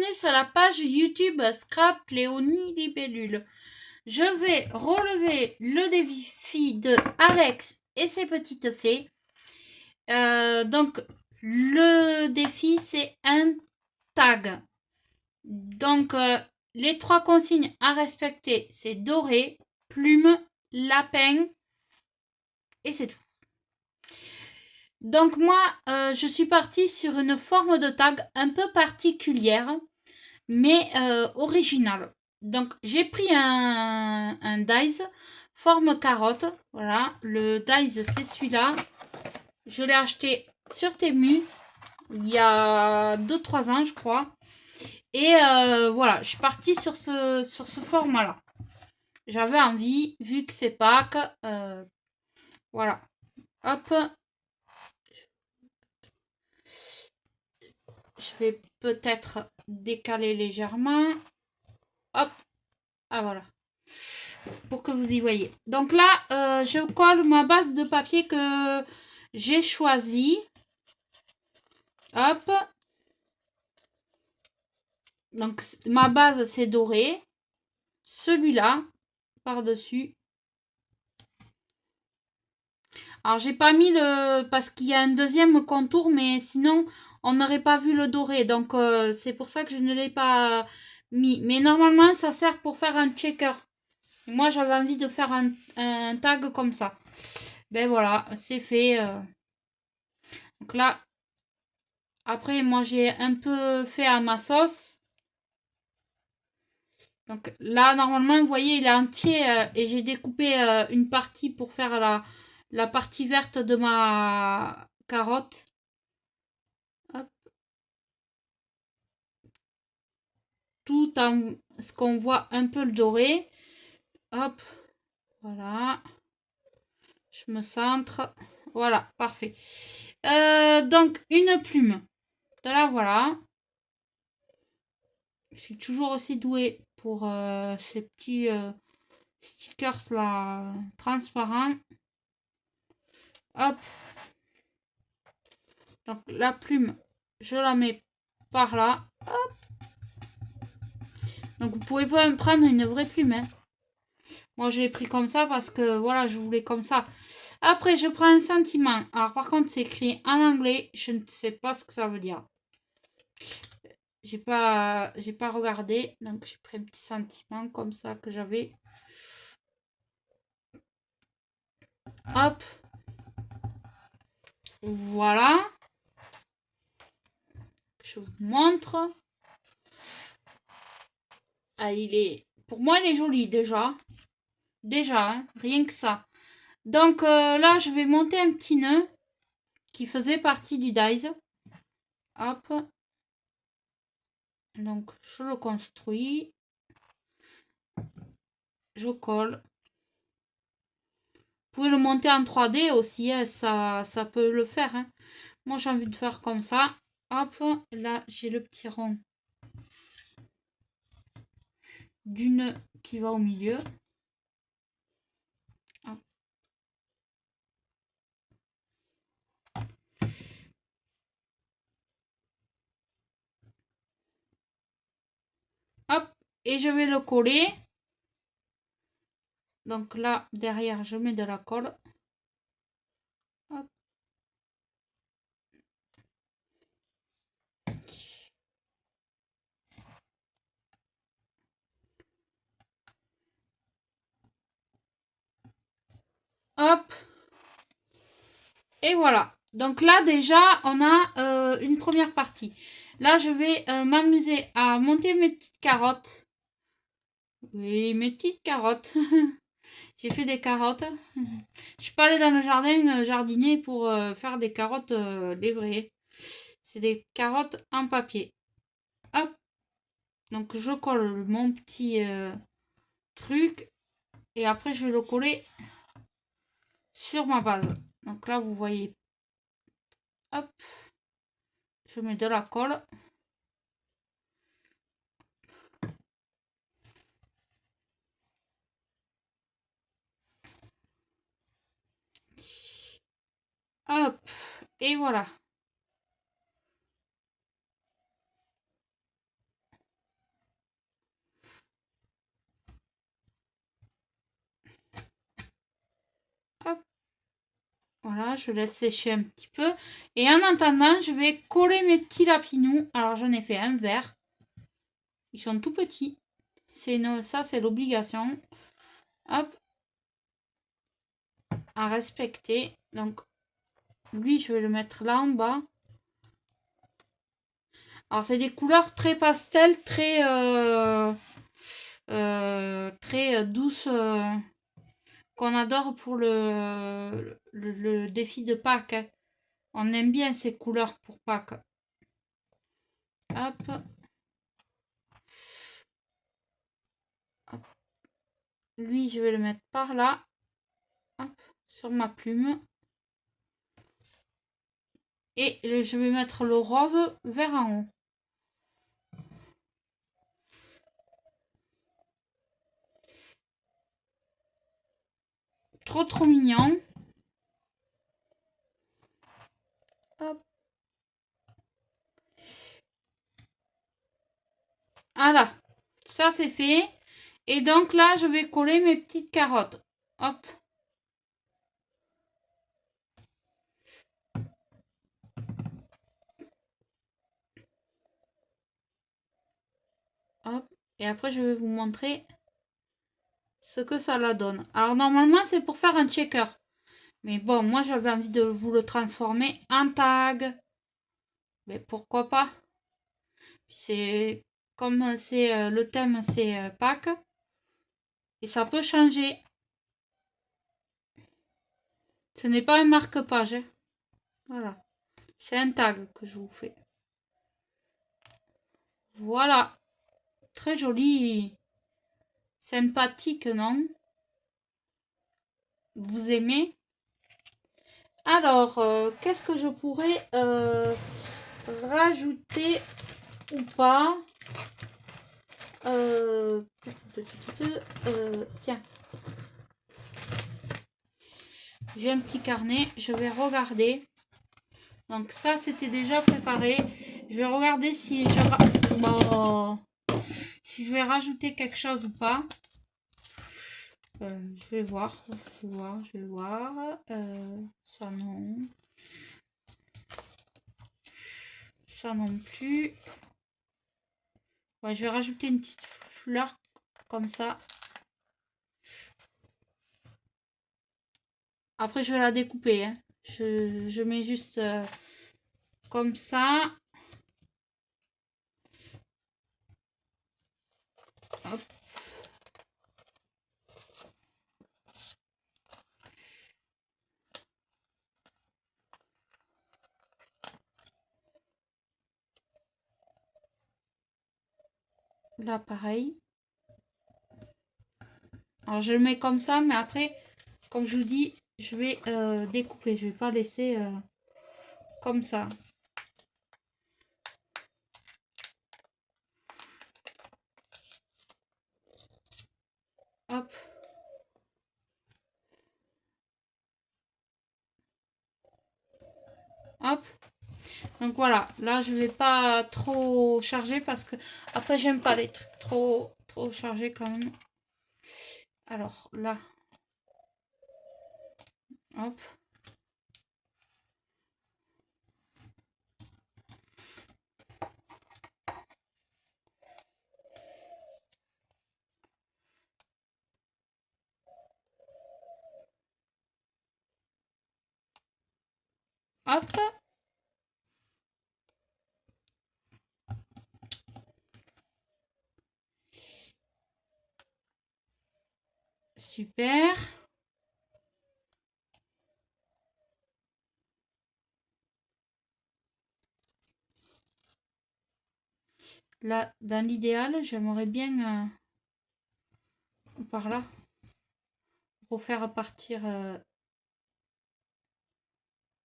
bienvenue sur la page YouTube Scrap Léonie Libellule. Je vais relever le défi de Alex et ses petites fées. Donc, le défi, c'est un tag. Donc, les 3 consignes à respecter, c'est doré, plume, lapin, et c'est tout. Donc moi, je suis partie sur une forme de tag un peu particulière, mais originale. Donc j'ai pris un dies forme carotte. Voilà, le dies c'est celui-là. Je l'ai acheté sur Temu il y a 2-3 ans je crois. Et voilà, je suis partie sur ce format-là. J'avais envie, vu que c'est Pâques. Voilà. Hop. Je vais peut-être décaler légèrement. Hop. Ah voilà. Pour que vous y voyez. Donc là, je colle ma base de papier que j'ai choisie. Hop. Donc ma base c'est doré. Celui-là par-dessus. Alors j'ai pas mis le parce qu'il y a un deuxième contour, mais sinon on n'aurait pas vu le doré. Donc c'est pour ça que je ne l'ai pas mis. Mais normalement ça sert pour faire un checker. Moi j'avais envie de faire un tag comme ça. Ben voilà, c'est fait. Donc là, après moi j'ai un peu fait à ma sauce. Donc là normalement vous voyez il est entier et j'ai découpé une partie pour faire la partie verte de ma carotte. Hop. Tout en ce qu'on voit un peu le doré. Hop, voilà. Je me centre. Voilà, parfait. Donc une plume. Là voilà. Je suis toujours aussi douée pour ces petits stickers là transparents. Hop. Donc la plume, je la mets par là. Hop. Donc vous pouvez pas prendre une vraie plume. Hein. Moi je l'ai pris comme ça parce que voilà, je voulais comme ça. Après je prends un sentiment. Alors par contre c'est écrit en anglais. Je ne sais pas ce que ça veut dire. J'ai pas regardé. Donc j'ai pris un petit sentiment comme ça que j'avais. Hop. Voilà. Je vous montre. Ah, pour moi, il est joli déjà. Déjà, hein, rien que ça. Donc là, je vais monter un petit nœud qui faisait partie du dies. Hop. Donc, je le construis. Je colle. Vous pouvez le monter en 3D aussi, hein, ça peut le faire. Hein. Moi, j'ai envie de faire comme ça. Hop, là, j'ai le petit rond du nœud qui va au milieu. Hop. Hop, et je vais le coller. Donc là, derrière, je mets de la colle. Hop. Hop. Et voilà. Donc là, déjà, on a une première partie. Là, je vais m'amuser à monter mes petites carottes. Oui, mes petites carottes. J'ai fait des carottes. Je suis pas allée dans le jardin jardiner pour faire des carottes des vraies. C'est des carottes en papier. Hop. Donc je colle mon petit truc. Et après, je vais le coller sur ma base. Donc là, vous voyez. Hop. Je mets de la colle. Hop. Et voilà. Voilà, je laisse sécher un petit peu. Et en attendant, je vais coller mes petits lapinous. Alors, j'en ai fait un vert. Ils sont tout petits. Ça, c'est l'obligation. Hop. À respecter. Donc, lui, je vais le mettre là en bas. Alors, c'est des couleurs très pastel, très douces, qu'on adore pour le défi de Pâques. Hein. On aime bien ces couleurs pour Pâques. Hop. Hop. Lui, je vais le mettre par là. Hop, sur ma plume. Et je vais mettre le rose vers en haut. Trop mignon. Hop. Voilà. Ça, c'est fait. Et donc là, je vais coller mes petites carottes. Hop. Hop. Et après, je vais vous montrer ce que ça la donne. Alors, normalement, c'est pour faire un checker. Mais bon, moi, j'avais envie de vous le transformer en tag. Mais pourquoi pas? C'est comme c'est le thème, c'est Pâques. Et ça peut changer. Ce n'est pas un marque-page. Hein. Voilà. C'est un tag que je vous fais. Voilà. Très joli. Sympathique, non? Vous aimez? Alors, qu'est-ce que je pourrais rajouter ou pas? Tiens. J'ai un petit carnet. Je vais regarder. Donc ça, c'était déjà préparé. Je vais regarder si si je vais rajouter quelque chose ou pas. Je vais voir. Je vais voir. Ça non. Ça non plus. Ouais, je vais rajouter une petite fleur comme ça. Après, je vais la découper. Hein. Je mets juste comme ça. Hop. Là, pareil. Alors, je le mets comme ça, mais après, comme je vous dis, je vais découper. Je vais pas laisser comme ça. Hop. Hop. Donc voilà, là je vais pas trop charger parce que après j'aime pas les trucs trop chargés quand même. Alors là, hop. Hop. Super. Là, dans l'idéal, j'aimerais bien par là refaire partir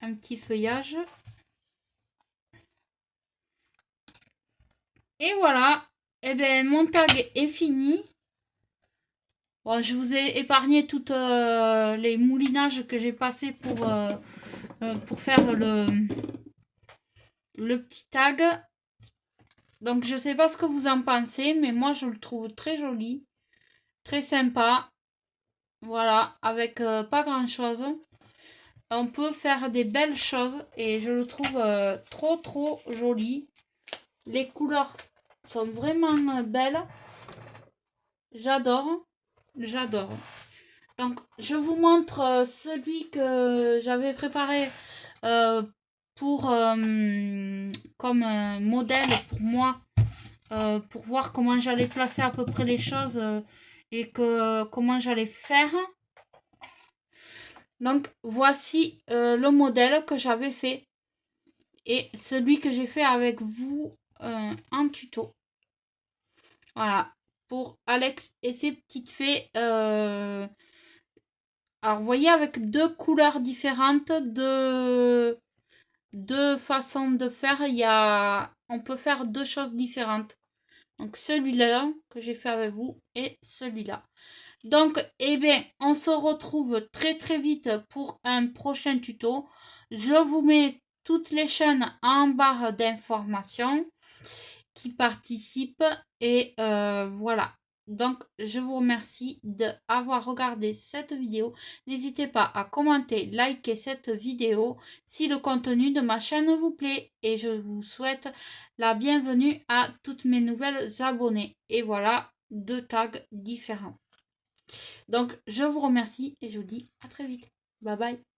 un petit feuillage. Et voilà. Et bien, mon tag est fini. Bon, je vous ai épargné toutes les moulinages que j'ai passé pour faire le petit tag. Donc, je sais pas ce que vous en pensez, mais moi, je le trouve très joli. Très sympa. Voilà, avec pas grand-chose. on peut faire des belles choses et je le trouve trop joli. Les couleurs sont vraiment belles. J'adore. Donc, je vous montre celui que j'avais préparé pour comme modèle pour moi, pour voir comment j'allais placer à peu près les choses et comment j'allais faire. Donc, voici le modèle que j'avais fait et celui que j'ai fait avec vous en tuto. Voilà, pour Alex et ses petites fées. Alors, vous voyez, avec deux couleurs différentes, deux façons de faire, on peut faire deux choses différentes. Donc, celui-là que j'ai fait avec vous et celui-là. Donc, eh bien, on se retrouve très vite pour un prochain tuto. Je vous mets toutes les chaînes en barre d'informations qui participent et voilà. Donc, je vous remercie d'avoir regardé cette vidéo. N'hésitez pas à commenter, liker cette vidéo si le contenu de ma chaîne vous plaît. Et je vous souhaite la bienvenue à toutes mes nouvelles abonnés. Et voilà, deux tags différents. Donc, je vous remercie et je vous dis à très vite. Bye bye.